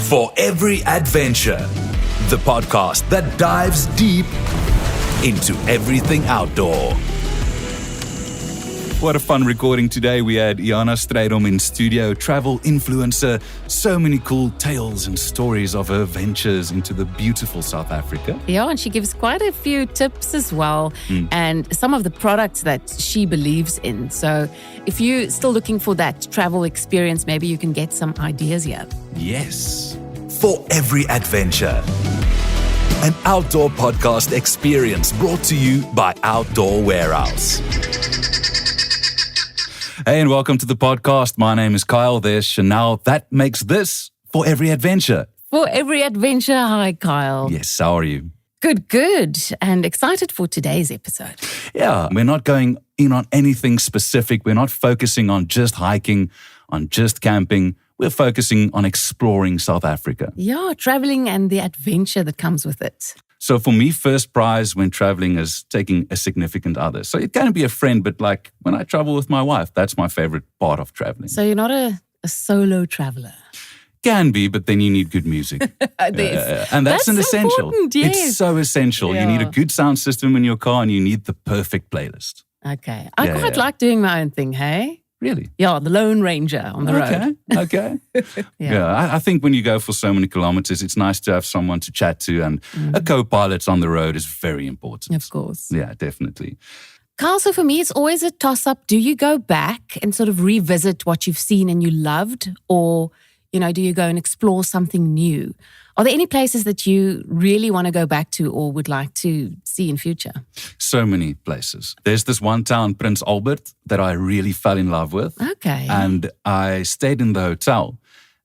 For every adventure, the podcast that dives deep into everything outdoor. What a fun recording today. We had Iana Strydom in studio, travel influencer. So many cool tales and stories of her ventures into the beautiful South Africa. Yeah, and she gives quite a few tips as well and some of the products that she believes in. So if you're still looking for that travel experience, maybe you can get some ideas here. Yes. For every adventure. An outdoor podcast experience brought to you by Outdoor Warehouse. Hey, and welcome to the podcast. My name is Kyle. There's Chanel. That makes this For Every Adventure. For every adventure. Hi, Kyle. Yes, how are you? Good. And excited for today's episode. Yeah, we're not going in on anything specific. We're not focusing on just hiking, on just camping. We're focusing on exploring South Africa. Yeah, traveling and the adventure that comes with it. So for me, first prize when traveling is taking a significant other. So it can be a friend, but like when I travel with my wife, that's my favorite part of traveling. So you're not a solo traveler? Can be, but then you need good music. And that's an essential. Yes. It's so essential. Yeah. You need a good sound system in your car and you need the perfect playlist. Okay. I quite like doing my own thing, hey? Really? Yeah, the Lone Ranger on the road. Okay. Yeah, I think when you go for so many kilometers, it's nice to have someone to chat to, and a co-pilot on the road is very important. Of course. Yeah, definitely. Carl, so for me, it's always a toss-up. Do you go back and sort of revisit what you've seen and you loved? Or, do you go and explore something new? Are there any places that you really want to go back to or would like to see in future? So many places. There's this one town, Prince Albert, that I really fell in love with. Okay. And I stayed in the hotel.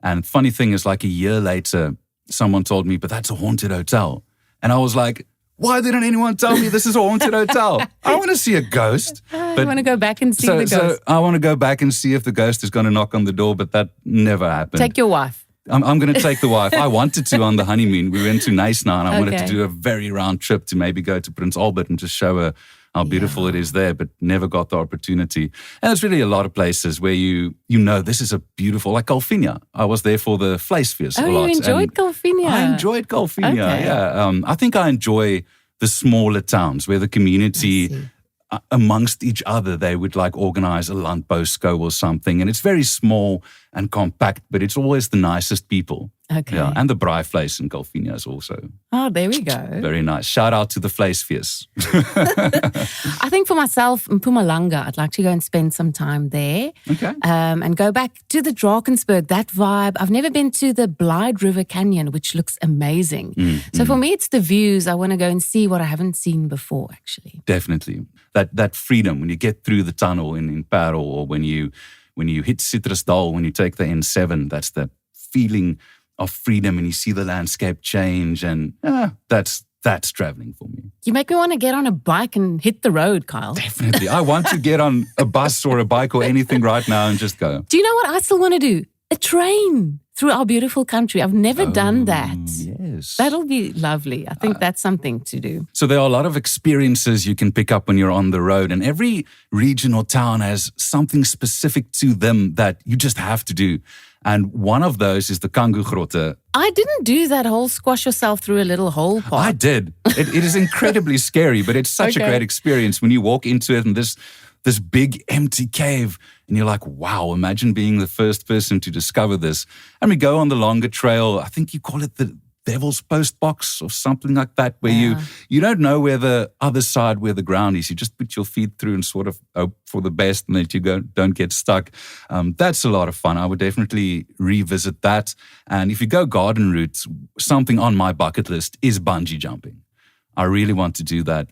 And funny thing is, like a year later, someone told me, but that's a haunted hotel. And I was like, why didn't anyone tell me this is a haunted hotel? I want to see a ghost. I want to go back and see the ghost. So I want to go back and see if the ghost is going to knock on the door, but that never happened. Take your wife. I'm going to take the wife. I wanted to on the honeymoon. We went to Nyasna and I wanted to do a very round trip to maybe go to Prince Albert and just show her how beautiful it is there, but never got the opportunity. And there's really a lot of places where you know this is a beautiful, like Golfinia. I was there for the Vleisfees a lot. You enjoyed Golfinia? I enjoyed Golfinia, Okay. yeah. I think I enjoy the smaller towns where the community amongst each other, they would like organize a landbouwskou or something. And it's very small and compact, but it's always the nicest people. Okay. Yeah, and the braaivleis in Golfinia is also Oh, there we go. very nice. Shout out to the Vleisfees. I think for myself, in Mpumalanga, I'd like to go and spend some time there. Okay. And go back to the Drakensberg, that vibe. I've never been to the Blyde River Canyon, which looks amazing. So for me, it's the views. I want to go and see what I haven't seen before, actually. Definitely. That freedom when you get through the tunnel in Parel, or when you hit Citrusdal, when you take the N7, that's that feeling of freedom and you see the landscape change, and that's traveling for me. You make me want to get on a bike and hit the road, Kyle. Definitely. I want to get on a bus or a bike or anything right now and just go. Do you know what I still want to do? A train through our beautiful country. I've never done that. Yes. That'll be lovely. I think that's something to do. So there are a lot of experiences you can pick up when you're on the road, and every region or town has something specific to them that you just have to do. And one of those is the Kangu Grotte. I didn't do that whole squash yourself through a little hole part. I did. It is incredibly scary, but it's such a great experience when you walk into it and this big empty cave, and you're like, wow, imagine being the first person to discover this. And we go on the longer trail. I think you call it the Devil's Post Box or something like that, where you don't know where the other side, where the ground is. You just put your feet through and sort of hope for the best and that you don't get stuck. That's a lot of fun. I would definitely revisit that. And if you go garden route, something on my bucket list is bungee jumping. I really want to do that.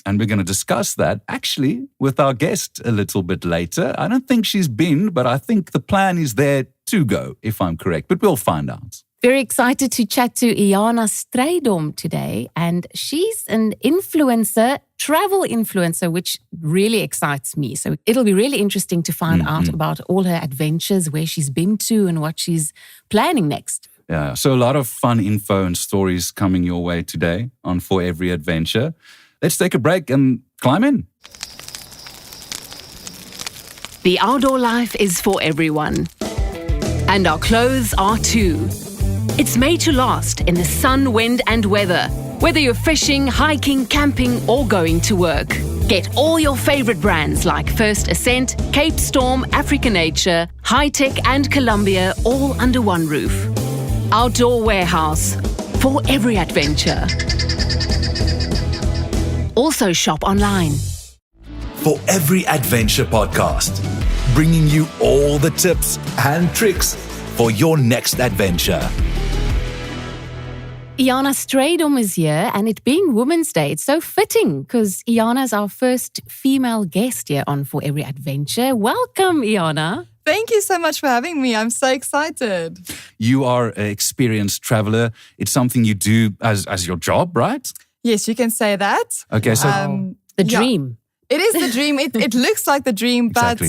And we're going to discuss that actually with our guest a little bit later. I don't think she's been, but I think the plan is there to go, if I'm correct. But we'll find out. Very excited to chat to Iana Strydom today. And she's an influencer, travel influencer, which really excites me. So it'll be really interesting to find out about all her adventures, where she's been to and what she's planning next. Yeah, so a lot of fun info and stories coming your way today on For Every Adventure. Let's take a break and climb in. The outdoor life is for everyone. And our clothes are too. It's made to last in the sun, wind and weather. Whether you're fishing, hiking, camping or going to work. Get all your favorite brands like First Ascent, Cape Storm, Africa Nature, High-Tech and Columbia all under one roof. Outdoor warehouse for every adventure. Also shop online. For Every Adventure podcast, bringing you all the tips and tricks for your next adventure. Iana Strydom is here, and it being Women's Day, it's so fitting because Iana is our first female guest here on For Every Adventure. Welcome, Iana. Thank you so much for having me. I'm so excited. You are an experienced traveler. It's something you do as your job, right? Yes, you can say that. Okay, so The dream. It is the dream. It looks like the dream, but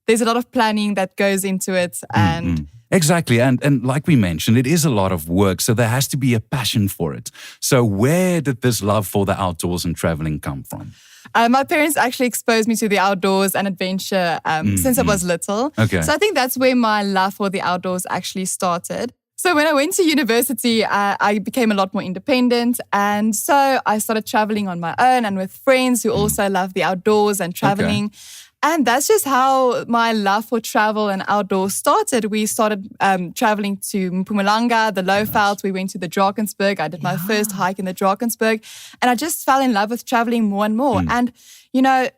there's a lot of planning that goes into it. And Exactly. And like we mentioned, it is a lot of work. So there has to be a passion for it. So where did this love for the outdoors and traveling come from? My parents actually exposed me to the outdoors and adventure since I was little. Okay. So I think that's where my love for the outdoors actually started. So when I went to university, I became a lot more independent. And so I started traveling on my own and with friends who also love the outdoors and traveling. Okay. And that's just how my love for travel and outdoors started. We started traveling to Mpumalanga, the Lowveld. We went to the Drakensberg. I did my first hike in the Drakensberg. And I just fell in love with traveling more and more. And, you know,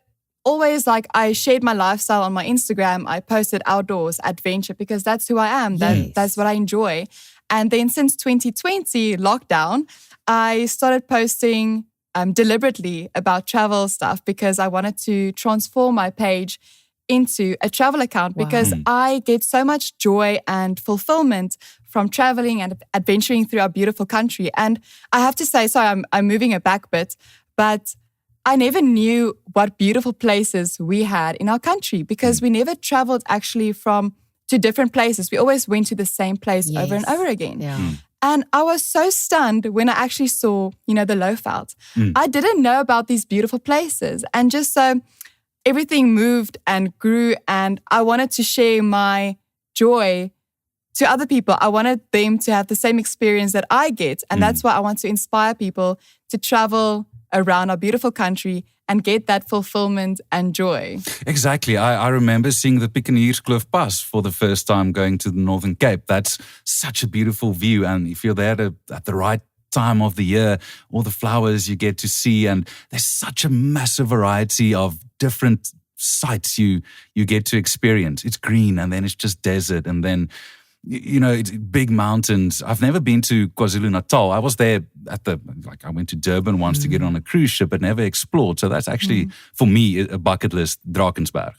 always like I shared my lifestyle on my Instagram. I posted outdoors, adventure, because that's who I am. That's what I enjoy. And then since 2020, lockdown, I started posting deliberately about travel stuff because I wanted to transform my page into a travel account because I get so much joy and fulfillment from traveling and adventuring through our beautiful country. And I have to say, sorry, I'm moving it back a bit, but I never knew what beautiful places we had in our country because we never traveled actually to different places. We always went to the same place over and over again. Yeah. And I was so stunned when I actually saw, the Lowveld. I didn't know about these beautiful places. And just so everything moved and grew and I wanted to share my joy to other people. I wanted them to have the same experience that I get. And that's why I want to inspire people to travel around our beautiful country and get that fulfillment and joy. Exactly. I remember seeing the Picturesque Pass for the first time going to the Northern Cape. That's such a beautiful view. And if you're there at the right time of the year, all the flowers you get to see, and there's such a massive variety of different sights you get to experience. It's green and then it's just desert and then it's big mountains. I've never been to KwaZulu-Natal. I was there I went to Durban once to get on a cruise ship, but never explored. So that's actually, for me, a bucket list, Drakensberg.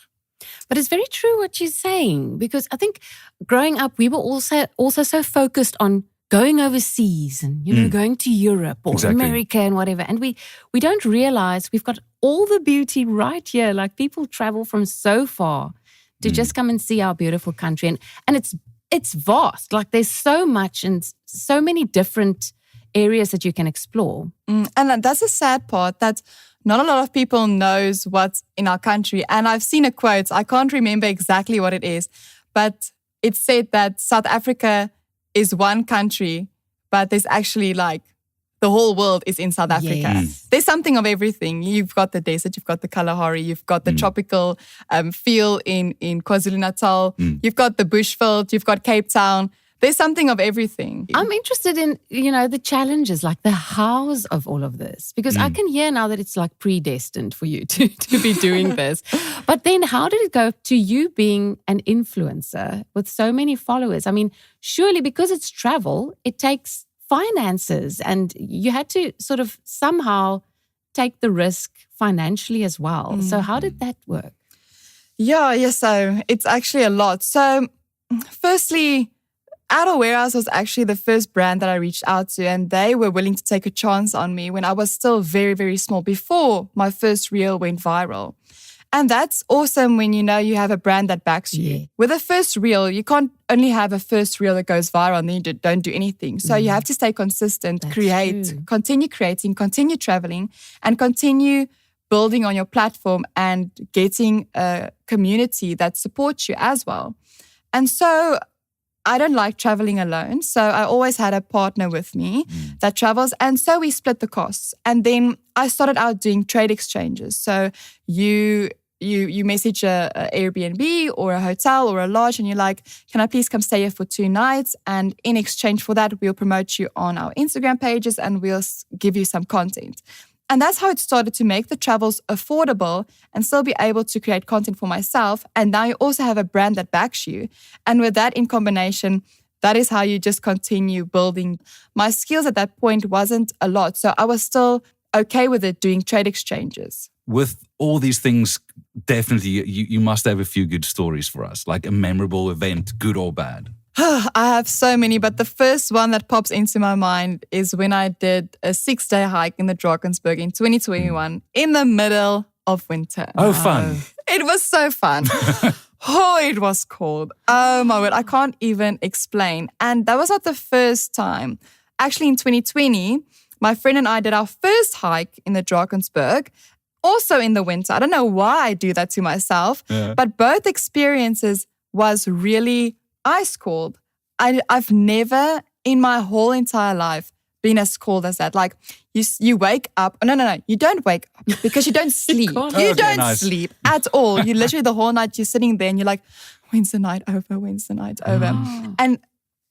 But it's very true what you're saying, because I think growing up, we were also so focused on going overseas and, going to Europe or America and whatever. And we don't realize we've got all the beauty right here. Like people travel from so far to just come and see our beautiful country. And it's vast. Like there's so much and so many different areas that you can explore. And that's the sad part, that not a lot of people knows what's in our country. And I've seen a quote, I can't remember exactly what it is, but it said that South Africa is one country, but there's actually the whole world is in South Africa. Yes. There's something of everything. You've got the desert, you've got the Kalahari, you've got the tropical feel in KwaZulu-Natal, you've got the Bushveld, you've got Cape Town. There's something of everything. I'm interested in, the challenges, like the hows of all of this, because I can hear now that it's like predestined for you to be doing this. But then how did it go to you being an influencer with so many followers? I mean, surely because it's travel, it takes finances and you had to sort of somehow take the risk financially as well. So how did that work? Yeah, so it's actually a lot. So firstly, Outdoor Warehouse was actually the first brand that I reached out to, and they were willing to take a chance on me when I was still very, very small, before my first reel went viral. And that's awesome when you have a brand that backs you. Yeah. With a first reel, you can't only have a first reel that goes viral and then you don't do anything. So you have to stay consistent, continue creating, continue traveling, and continue building on your platform and getting a community that supports you as well. And so I don't like traveling alone. So I always had a partner with me that travels. And so we split the costs. And then I started out doing trade exchanges. So you message a Airbnb or a hotel or a lodge and you're like, can I please come stay here for 2 nights? And in exchange for that, we'll promote you on our Instagram pages and we'll give you some content. And that's how it started to make the travels affordable and still be able to create content for myself. And now you also have a brand that backs you. And with that in combination, that is how you just continue building. My skills at that point wasn't a lot. So I was still okay with it doing trade exchanges. With all these things, definitely you must have a few good stories for us, like a memorable event, good or bad. I have so many, but the first one that pops into my mind is when I did a 6-day hike in the Drakensberg in 2021 in the middle of winter. Oh, fun. It was so fun. Oh, it was cold. Oh my word, I can't even explain. And that was not the first time. Actually, in 2020, my friend and I did our first hike in the Drakensberg, also in the winter. I don't know why I do that to myself, but both experiences was really ice cold. I've never in my whole entire life been as cold as that. Like you wake up. No. You don't wake up because you don't sleep. You don't sleep at all. You literally the whole night you're sitting there and you're like, when's the night over? When's the night over? And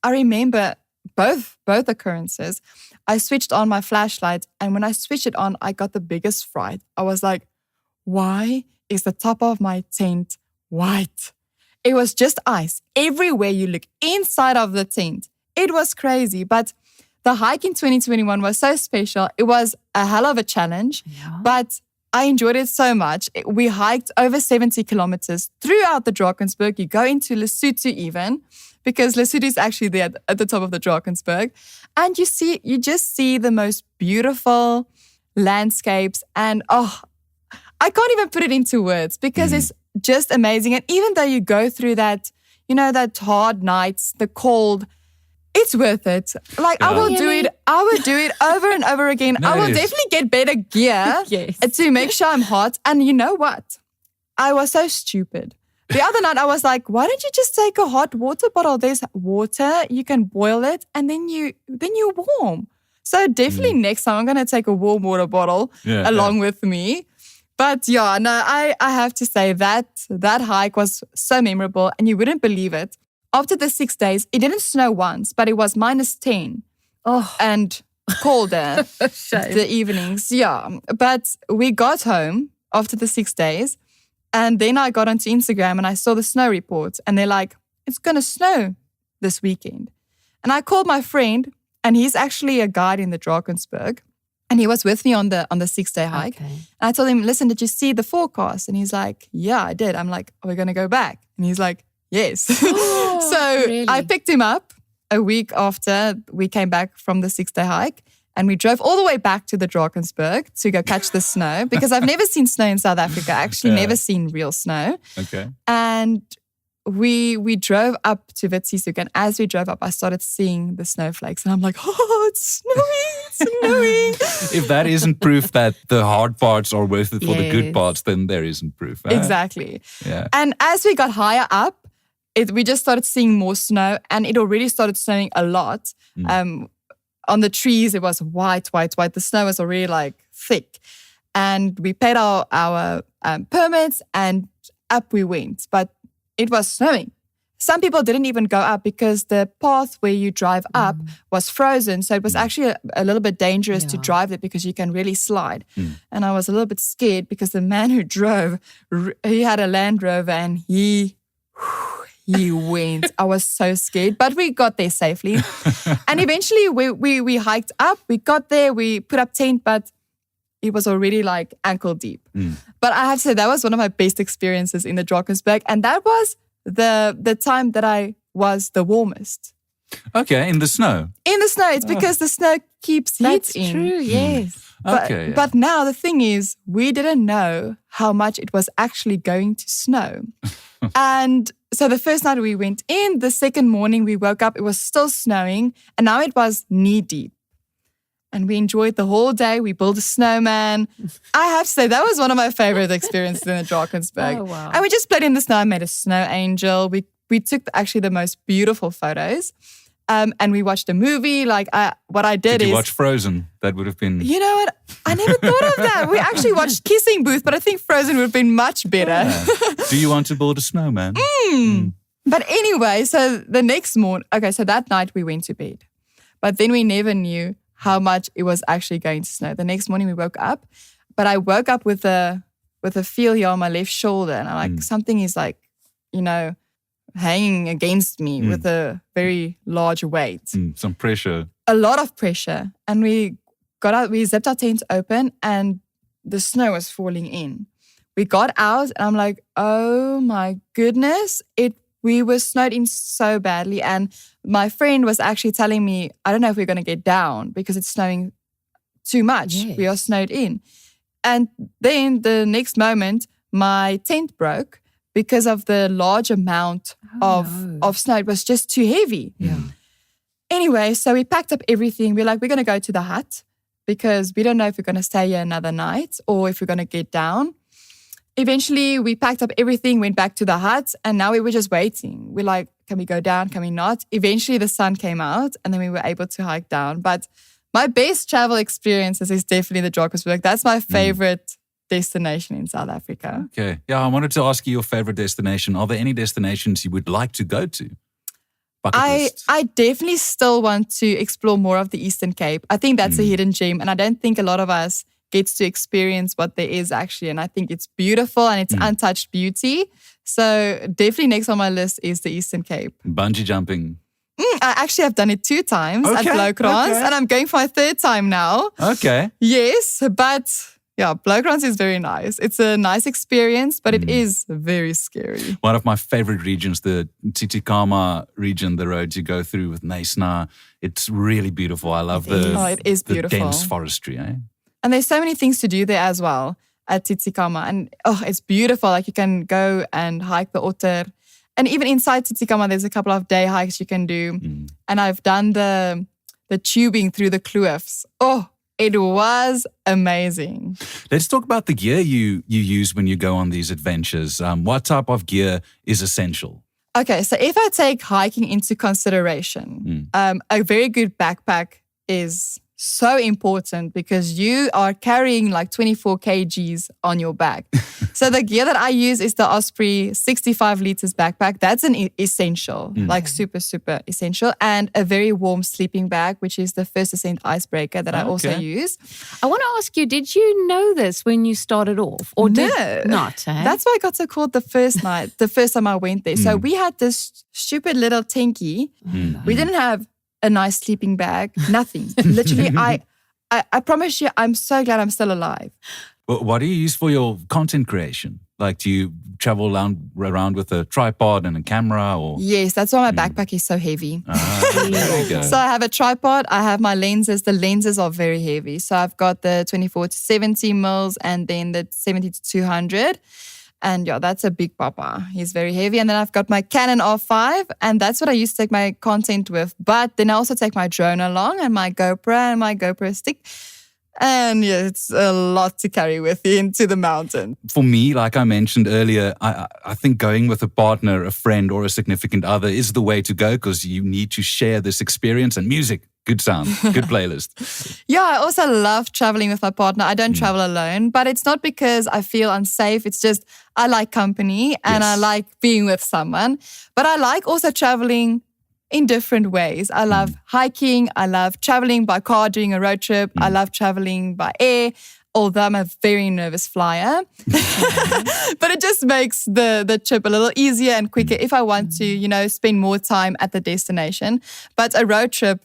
I remember both occurrences. I switched on my flashlight and when I switched it on, I got the biggest fright. I was like, why is the top of my tent white? It was just ice. Everywhere you look inside of the tent. It was crazy. But the hike in 2021 was so special. It was a hell of a challenge, but I enjoyed it so much. We hiked over 70 kilometers throughout the Drakensberg. You go into Lesotho even, because Lesotho is actually there at the top of the Drakensberg. And you just see the most beautiful landscapes. And I can't even put it into words because it's just amazing. And even though you go through that, that hard nights, the cold, it's worth it. Like I will do it over and over again. I will definitely get better gear to make sure I'm hot. And you know what? I was so stupid. The other night I was like, why don't you just take a hot water bottle? There's water, you can boil it and then you're warm. So definitely next time I'm going to take a warm water bottle along with me. But I have to say that hike was so memorable and you wouldn't believe it. After the 6 days, it didn't snow once, but it was -10 and colder the evenings. Yeah, but we got home after the 6 days and then I got onto Instagram and I saw the snow report and they're like, it's going to snow this weekend. And I called my friend and he's actually a guide in the Drakensberg. And he was with me on the 6-day hike. Okay. And I told him, listen, did you see the forecast? And he's like, yeah, I did. I'm like, are we going to go back? And he's like, yes. So really? I picked him up a week after we came back from the 6-day hike. And we drove all the way back to the Drakensberg to go catch the snow. Because I've never seen snow in South Africa. Actually, never seen real snow. Okay. And we drove up to Witsisuk, and as we drove up, I started seeing the snowflakes, and I'm like, oh, it's snowing. If that isn't proof that the hard parts are worth it for the good parts, then there isn't proof. Exactly. Yeah. And as we got higher up, we just started seeing more snow, and it already started snowing a lot. On the trees, it was white. The snow was already like thick. And we paid our permits, and up we went. But it was snowing. Some people didn't even go up because the path where you drive up was frozen. So it was actually a little bit dangerous to drive it because you can really slide. And I was a little bit scared because the man who drove, he had a Land Rover and he went. I was so scared, but we got there safely. And eventually we hiked up. We got there, we put up tent, but it was already like ankle deep. But I have to say that was one of my best experiences in the Drakensberg. And that was the time that I was the warmest. Okay, in the snow. In the snow. It's because the snow keeps heat That's in. true, yes. But now the thing is, we didn't know how much it was actually going to snow. And so the first night we went in, the second morning we woke up, it was still snowing. And now it was knee deep. And we enjoyed the whole day. We built a snowman. I have to say, that was one of my favorite experiences in the Drakensberg. Oh, wow. And we just played in the snow. I made a snow angel. We we took actually the most beautiful photos. And we watched a movie. What I did you is... watch Frozen? That would have been... You know what? I never thought of that. We actually watched Kissing Booth, but I think Frozen would have been much better. Yeah. Do you want to build a snowman? But anyway, so the next morning... Okay, so that night we went to bed. But then we never knew how much it was actually going to snow. The next morning we woke up, but I woke up with a feel here on my left shoulder. And I'm like, something is hanging against me with a very large weight. Some pressure. A lot of pressure. And we got out, we zipped our tent open and the snow was falling in. We got out and I'm like, oh my goodness, we were snowed in so badly. And my friend was actually telling me, I don't know if we're going to get down because it's snowing too much. Yes. We are snowed in. And then the next moment, my tent broke because of the large amount of snow. It was just too heavy. Yeah. Anyway, so we packed up everything. We're like, we're going to go to the hut because we don't know if we're going to stay here another night or if we're going to get down. Eventually, we packed up everything, went back to the hut, and now we were just waiting. We're like, can we go down? Can we not? Eventually, the sun came out, and then we were able to hike down. But my best travel experiences is definitely the Drakensberg. That's my favorite destination in South Africa. Okay. Yeah, I wanted to ask you your favorite destination. Are there any destinations you would like to go to? Bucket list. I definitely still want to explore more of the Eastern Cape. I think that's a hidden gem, and I don't think a lot of us gets to experience what there is actually. And I think it's beautiful and it's untouched beauty. So definitely next on my list is the Eastern Cape. Bungee jumping. I actually have done it 2 times at Pelgrimsrus, and I'm going for my 3rd time now. Okay. Yes, but yeah, Pelgrimsrus is very nice. It's a nice experience, but it is very scary. One of my favorite regions, the Tsitsikamma region, the road you go through with Naisna. It's really beautiful. I love it is the beautiful. dense forestry. And there's so many things to do there as well at Tsitsikamma. And it's beautiful. Like you can go and hike the otter. And even inside Tsitsikamma, there's a couple of day hikes you can do. And I've done the tubing through the kloofs. Oh, it was amazing. Let's talk about the gear you use when you go on these adventures. What type of gear is essential? Okay, so if I take hiking into consideration, a very good backpack is so important because you are carrying like 24 kgs on your back. So the gear that I use is the Osprey 65 liters backpack. That's an essential, like super, super essential. And a very warm sleeping bag, which is the First Ascent icebreaker that I also use. I want to ask you, did you know this when you started off? Or did not? Eh? That's why I got so cold the first night, the first time I went there. So we had this stupid little tanky. We didn't have a nice sleeping bag, nothing. Literally, I promise you, I'm so glad I'm still alive. What do you use for your content creation? Like, do you travel around with a tripod and a camera? Or Yes, that's why my backpack is so heavy. There you go. So I have a tripod, I have my lenses. The lenses are very heavy. So I've got the 24 to 70 mils and then the 70 to 200. And yeah, that's a big papa. He's very heavy. And then I've got my Canon R5, and that's what I used to take my content with. But then I also take my drone along and my GoPro and my GoPro stick. And yeah, it's a lot to carry with you into the mountain. For me, like I mentioned earlier, I think going with a partner, a friend, or a significant other is the way to go because you need to share this experience and music. Good sound, good playlist. Yeah, I also love traveling with my partner. I don't travel alone, but it's not because I feel unsafe. It's just I like company and I like being with someone. But I like also traveling in different ways. I love hiking. I love traveling by car, doing a road trip. I love traveling by air, although I'm a very nervous flyer. But it just makes the trip a little easier and quicker if I want to, spend more time at the destination. But a road trip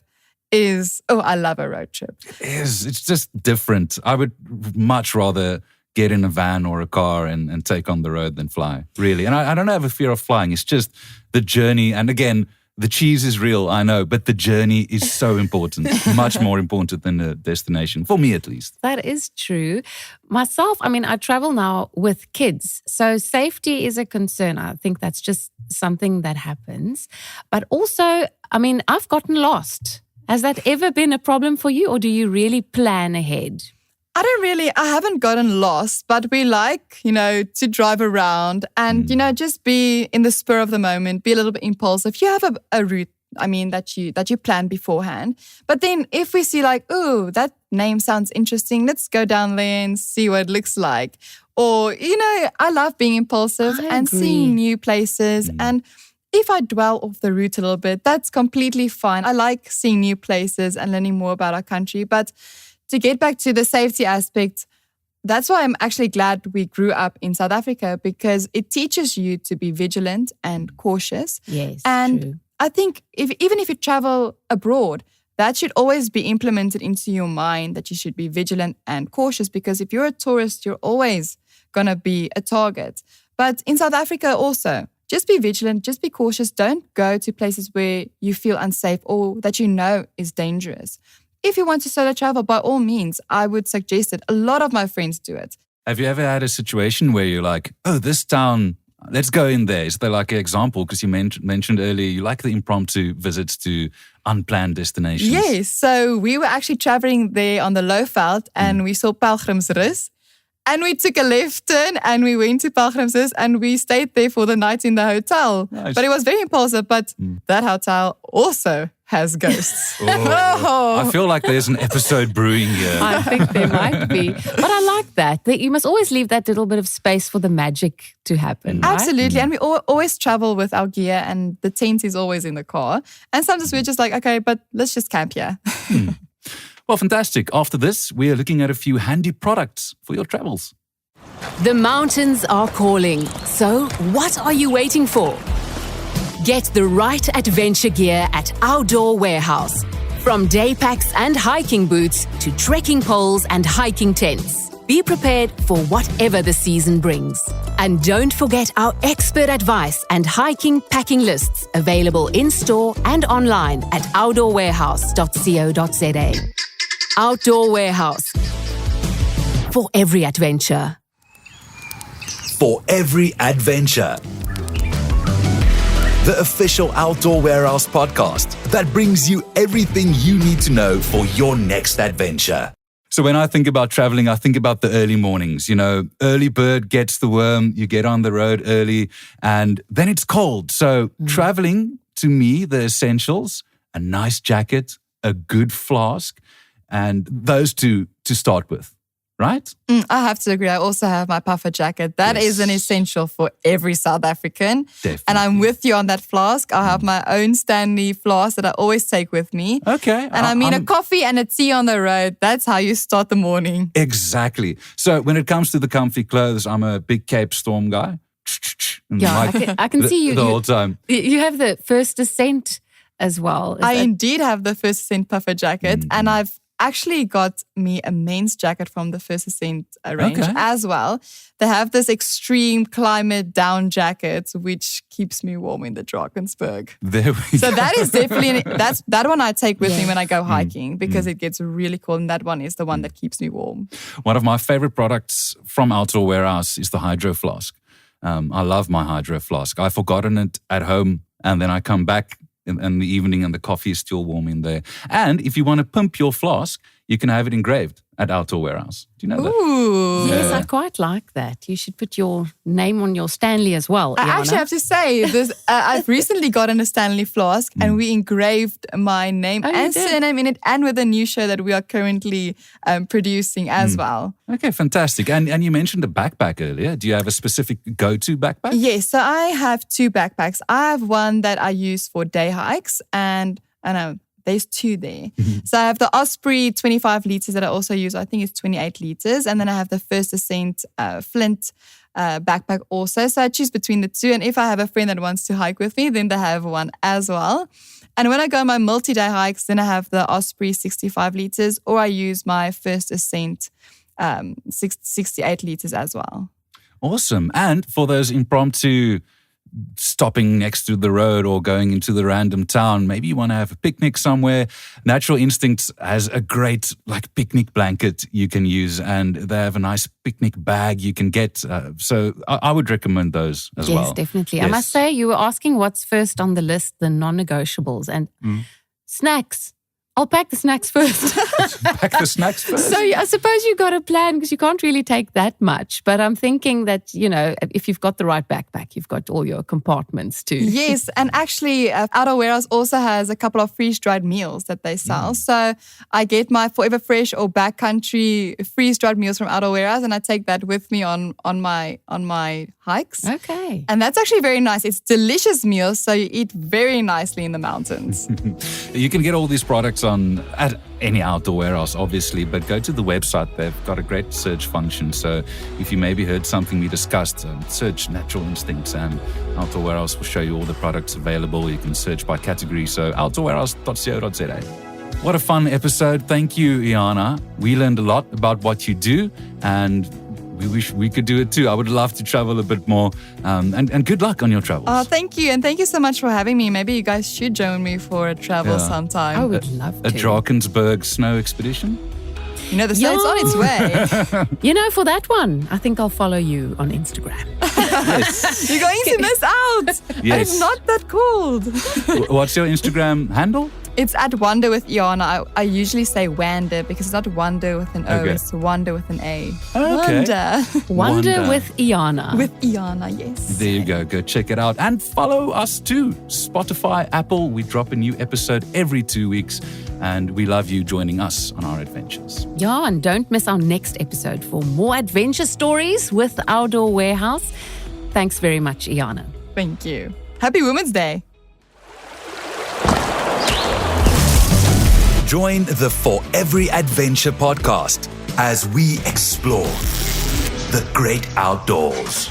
I love a road trip. It is. It's just different. I would much rather get in a van or a car and take on the road than fly, really. And I don't have a fear of flying. It's just the journey. And again, the cheese is real, I know, but the journey is so important, much more important than the destination, for me at least. That is true. Myself, I travel now with kids. So safety is a concern. I think that's just something that happens. But also, I've gotten lost. Has that ever been a problem for you, or do you really plan ahead? I haven't gotten lost, but we like, to drive around and, just be in the spur of the moment, be a little bit impulsive. You have a route, that you plan beforehand. But then if we see like, oh, that name sounds interesting, let's go down there and see what it looks like. Or, I love being impulsive and seeing new places. And if I dwell off the route a little bit, that's completely fine. I like seeing new places and learning more about our country. But to get back to the safety aspect, that's why I'm actually glad we grew up in South Africa, because it teaches you to be vigilant and cautious. Yes, and true. I think even if you travel abroad, that should always be implemented into your mind, that you should be vigilant and cautious, because if you're a tourist, you're always going to be a target. But in South Africa also, just be vigilant, just be cautious. Don't go to places where you feel unsafe or that is dangerous. If you want to solo travel, by all means, I would suggest it. A lot of my friends do it. Have you ever had a situation where you're like, oh, this town, let's go in there? Is there like an example? Because you mentioned earlier you like the impromptu visits to unplanned destinations. Yes. So we were actually traveling there on the Lowveld and we saw Pelgrimsrus. And we took a left turn and we went to Pelgrimsrus and we stayed there for the night in the hotel. Nice. But it was very impulsive. But that hotel also has ghosts. I feel like there's an episode brewing here. I think there might be. But I like that you must always leave that little bit of space for the magic to happen. Right? Absolutely. And we always travel with our gear and the tent is always in the car. And sometimes we're just like, okay, but let's just camp here. Well, fantastic. After this, we are looking at a few handy products for your travels. The mountains are calling. So what are you waiting for? Get the right adventure gear at Outdoor Warehouse. From day packs and hiking boots to trekking poles and hiking tents. Be prepared for whatever the season brings. And don't forget our expert advice and hiking packing lists available in-store and online at outdoorwarehouse.co.za. Outdoor Warehouse. For every adventure. For every adventure. The official Outdoor Warehouse podcast that brings you everything you need to know for your next adventure. So when I think about traveling, I think about the early mornings. Early bird gets the worm, you get on the road early, and then it's cold. So traveling, to me, the essentials, a nice jacket, a good flask, and those two to start with, right? I have to agree. I also have my puffer jacket. That is an essential for every South African. Definitely. And I'm with you on that flask. I have my own Stanley flask that I always take with me. Okay. And a coffee and a tea on the road. That's how you start the morning. Exactly. So when it comes to the comfy clothes, I'm a big Cape Storm guy. Yeah, I can see you the whole time. You have the First Ascent as well. I indeed have the First Ascent puffer jacket, and I've actually got me a men's jacket from the First Ascent range as well. They have this extreme climate down jacket, which keeps me warm in the Drakensberg. So that is definitely, that one I take with me when I go hiking because it gets really cold, and that one is the one that keeps me warm. One of my favorite products from Outdoor Warehouse is the Hydro Flask. I love my Hydro Flask. I've forgotten it at home, and then I come back in the evening and the coffee is still warm in there. And if you want to pimp your flask, you can have it engraved at Outdoor Warehouse. Do you know that? Ooh. Yes, I quite like that. You should put your name on your Stanley as well, I Iana. actually have to say, this. I've recently gotten a Stanley flask and we engraved my name and surname in it, and with a new show that we are currently producing as well. Okay, fantastic. And you mentioned a backpack earlier. Do you have a specific go-to backpack? Yes, so I have two backpacks. I have one that I use for day hikes, and I know there's two there. So I have the Osprey 25 liters that I also use. I think it's 28 liters. And then I have the First Ascent Flint backpack also. So I choose between the two. And if I have a friend that wants to hike with me, then they have one as well. And when I go on my multi-day hikes, then I have the Osprey 65 liters, or I use my First Ascent 68 liters as well. Awesome. And for those impromptu stopping next to the road or going into the random town, maybe you want to have a picnic somewhere. Natural Instincts has a great picnic blanket you can use, and they have a nice picnic bag you can get. So I would recommend those as well. Yes, definitely. I must say, you were asking what's first on the list, the non-negotiables, and snacks I'll pack the snacks first. Pack the snacks first. So I suppose you got a plan because you can't really take that much. But I'm thinking that, if you've got the right backpack, you've got all your compartments too. Yes, and actually Outdoor Warehouse also has a couple of freeze-dried meals that they sell. So I get my Forever Fresh or Backcountry freeze-dried meals from Outdoor Warehouse, and I take that with me on my hikes. Okay. And that's actually very nice. It's delicious meals, so you eat very nicely in the mountains. You can get all these products at any Outdoor Warehouse, obviously, but go to the website. They've got a great search function. So if you maybe heard something we discussed, search Natural Instincts and Outdoor Warehouse will show you all the products available. You can search by category. So outdoorwarehouse.co.za. What a fun episode. Thank you, Iana. We learned a lot about what you do, and we wish we could do it too. I would love to travel a bit more. And good luck on your travels. Oh, thank you. And thank you so much for having me. Maybe you guys should join me for a travel sometime. I would love to. A Drakensberg snow expedition? The snake's on its way. For that one, I think I'll follow you on Instagram. Yes. You're going to miss out. Yes. It's not that cold. What's your Instagram handle? It's at Wander with Iana. I usually say Wander because it's not Wander with an O, Okay. it's Wander with an A. Okay. Wonder with Iana. With Iana, yes. There you go. Go check it out. And follow us too. Spotify, Apple. We drop a new episode every 2 weeks. And we love you joining us on our adventures. Yeah, and don't miss our next episode for more adventure stories with Outdoor Warehouse. Thanks very much, Iana. Thank you. Happy Women's Day. Join the For Every Adventure podcast as we explore the great outdoors.